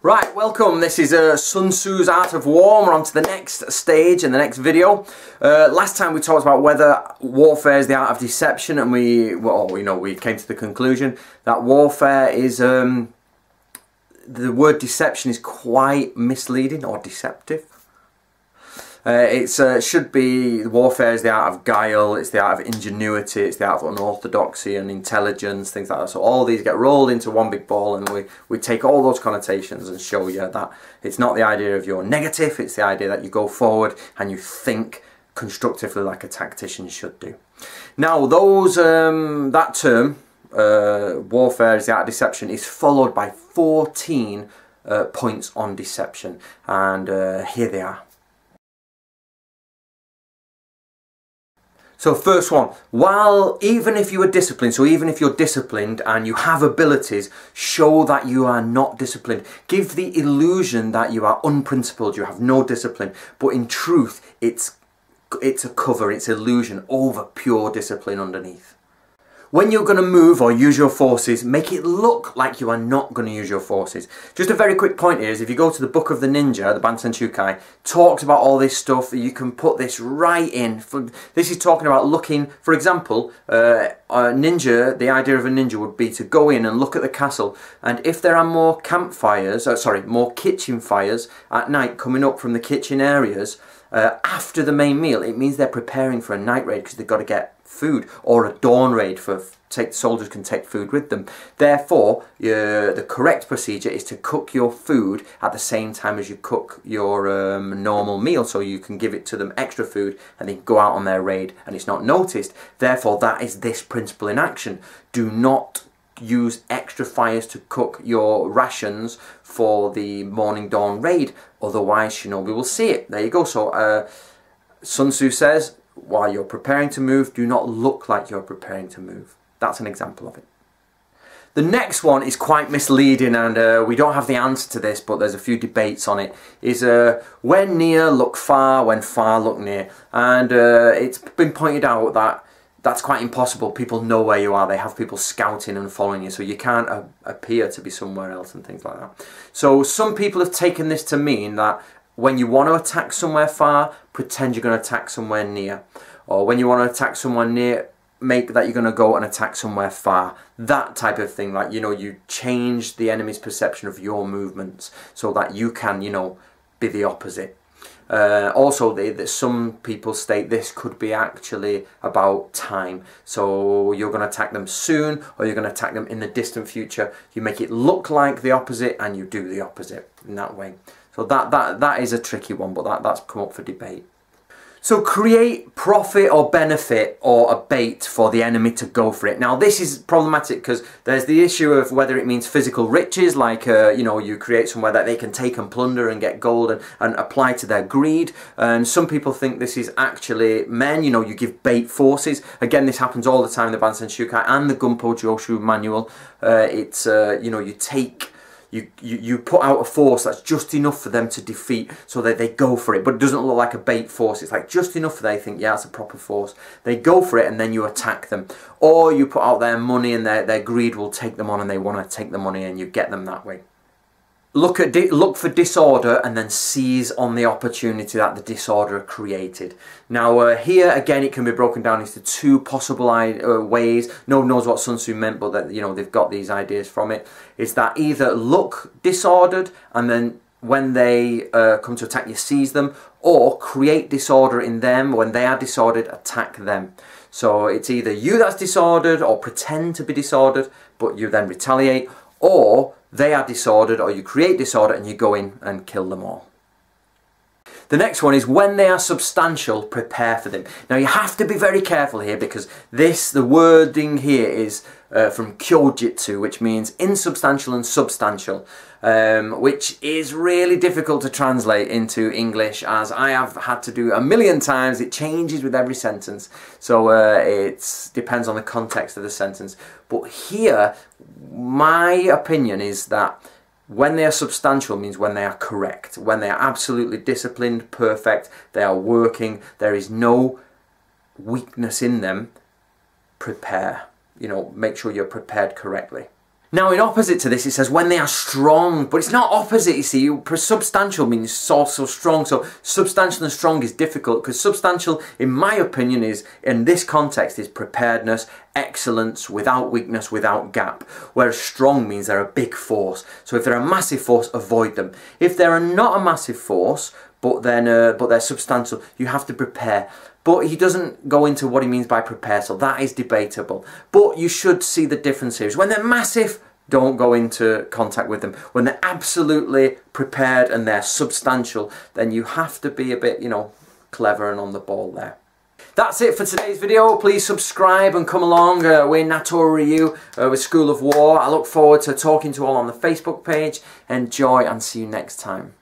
Right, welcome. This is Sun Tzu's Art of War. We're on to the next stage in the next video. Last time we talked about whether warfare is the art of deception, and we came to the conclusion that warfare is the word deception is quite misleading or deceptive. It should be warfare is the art of guile, it's the art of ingenuity, it's the art of unorthodoxy and intelligence, things like that. So all these get rolled into one big ball, and we take all those connotations and show you that it's not the idea of you're negative, it's the idea that you go forward and you think constructively like a tactician should do. Now that term, warfare is the art of deception, is followed by 14 points on deception, and here they are. So first one, even if you are disciplined, so even if you're disciplined and you have abilities, show that you are not disciplined. Give the illusion that you are unprincipled, you have no discipline, but in truth, it's a cover, it's illusion over pure discipline underneath. When you're going to move or use your forces, make it look like you are not going to use your forces. Just a very quick point here is if you go to the Book of the Ninja, the Bansen Shukai, talks about all this stuff, you can put this right in. This is talking about looking, for example, a ninja, the idea of a ninja would be to go in and look at the castle, and if there are more more kitchen fires at night coming up from the kitchen areas after the main meal, it means they're preparing for a night raid because they've got to get food, or a dawn raid soldiers can take food with them. Therefore, the correct procedure is to cook your food at the same time as you cook your normal meal, so you can give it to them extra food and they go out on their raid and it's not noticed. Therefore, that is this principle in action. Do not use extra fires to cook your rations for the morning dawn raid, otherwise Shinobi will see it. There you go. So Sun Tzu says, while you're preparing to move, do not look like you're preparing to move. That's an example of it. The next one is quite misleading, and we don't have the answer to this, but there's a few debates on it. Is when near, look far, when far, look near. And it's been pointed out that that's quite impossible. People know where you are. They have people scouting and following you, so you can't appear to be somewhere else and things like that. So some people have taken this to mean that when you want to attack somewhere far, pretend you're going to attack somewhere near. Or when you want to attack someone near, make that you're going to go and attack somewhere far. That type of thing, like, you change the enemy's perception of your movements so that you can, be the opposite. Also, some people state this could be actually about time. So you're going to attack them soon, or you're going to attack them in the distant future. You make it look like the opposite and you do the opposite in that way. So that is a tricky one, but that's come up for debate. So create profit or benefit or a bait for the enemy to go for it. Now this is problematic because there's the issue of whether it means physical riches, like you create somewhere that they can take and plunder and get gold and apply to their greed. And some people think this is actually men, you give bait forces. Again, this happens all the time in the Bansen Shukai and the Gunpo Joshu manual. It's you put out a force that's just enough for them to defeat, so that they go for it, but it doesn't look like a bait force. It's like just enough for they think, yeah, it's a proper force. They go for it and then you attack them. Or you put out their money and their greed will take them on and they want to take the money and you get them that way. Look for disorder and then seize on the opportunity that the disorder created. Now here again it can be broken down into two possible ways. No one knows what Sun Tzu meant, but that they've got these ideas from it. Is that either look disordered and then when they come to attack you seize them, or create disorder in them, when they are disordered attack them. So it's either you that's disordered or pretend to be disordered but you then retaliate, or they are disordered, or you create disorder and you go in and kill them all. The next one is when they are substantial, prepare for them. Now you have to be very careful here because the wording here is from Kyojitsu, which means insubstantial and substantial, which is really difficult to translate into English, as I have had to do a million times. It changes with every sentence, so it depends on the context of the sentence. But here, my opinion is that when they are substantial means when they are correct, when they are absolutely disciplined, perfect, they are working, there is no weakness in them. Prepare. Make sure you're prepared correctly. Now, in opposite to this, it says when they are strong, but it's not opposite, you see. Substantial means also strong, so substantial and strong is difficult, because substantial, in my opinion, is, in this context, is preparedness, excellence, without weakness, without gap, whereas strong means they're a big force. So if they're a massive force, avoid them. If they're not a massive force, but they're substantial, you have to prepare. But he doesn't go into what he means by prepare, so that is debatable. But you should see the difference here. When they're massive, don't go into contact with them. When they're absolutely prepared and they're substantial, then you have to be a bit, clever and on the ball there. That's it for today's video. Please subscribe and come along. We're NATO Ryu with School of War. I look forward to talking to you all on the Facebook page. Enjoy and see you next time.